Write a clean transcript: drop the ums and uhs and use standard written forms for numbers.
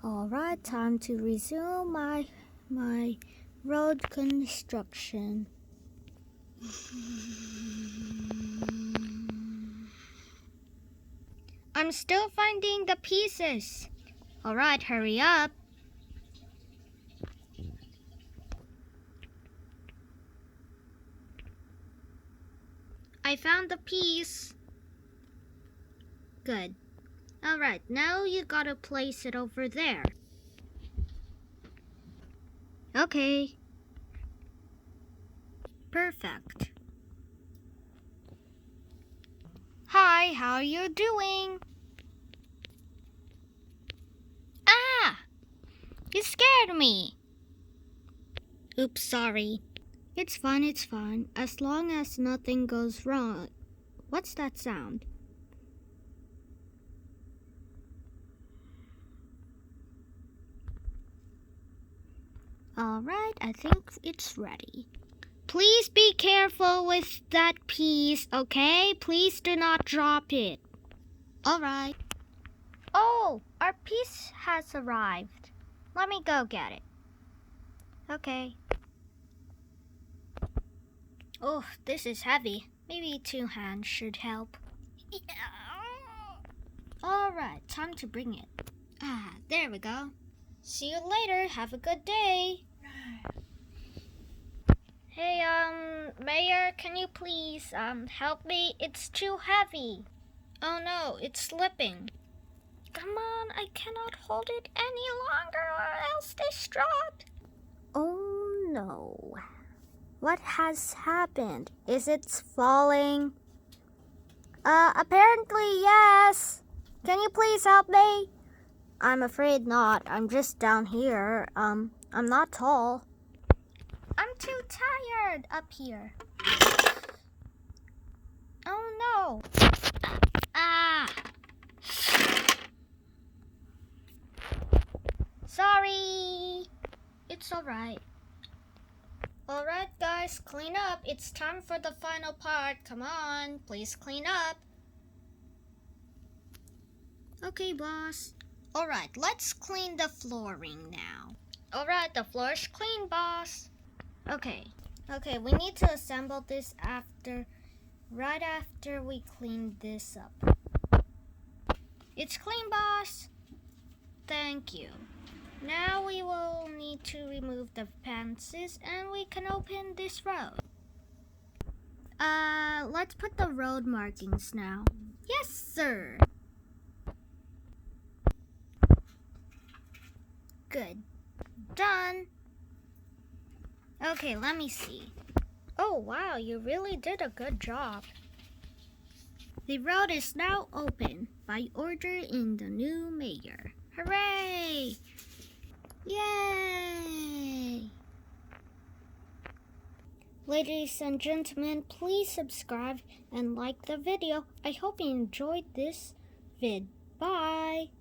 Alright, time to resume my road construction. I'm still finding the pieces. Alright, hurry up. I found the piece. Good. Alright, now you gotta place it over there. Okay. Perfect. Hi, how are you doing? Ah! You scared me. Oops, sorry. It's fine, as long as nothing goes wrong. What's that sound? Alright, I think it's ready. Please be careful with that piece, okay? Please do not drop it. Alright. Oh, our piece has arrived. Let me go get it. Okay. Oh, this is heavy. Maybe 2 hands should help. Alright, time to bring it. Ah, there we go. See you later. Have a good day. Hey, Mayor, can you please, help me? It's too heavy. Oh no, it's slipping. Come on, I cannot hold it any longer or else this dropped. Oh no. What has happened? Is it falling? Apparently yes. Can you please help me? I'm afraid not. I'm just down here. I'm not tall. I'm too tired up here. Oh no. Ah. Sorry. It's alright. Alright guys, clean up. It's time for the final part. Come on, please clean up. Okay, boss. Alright, let's clean the flooring now. Alright, the floor's clean, boss. Okay, we need to assemble this right after we clean this up. It's clean, boss. Thank you. Now we will need to remove the fences and we can open this road. Let's put the road markings now. Yes, sir. Good. Done. Okay, let me see. Oh, wow, you really did a good job. The road is now open by order in the new mayor. Hooray! Yay! Ladies and gentlemen, please subscribe and like the video. I hope you enjoyed this vid. Bye!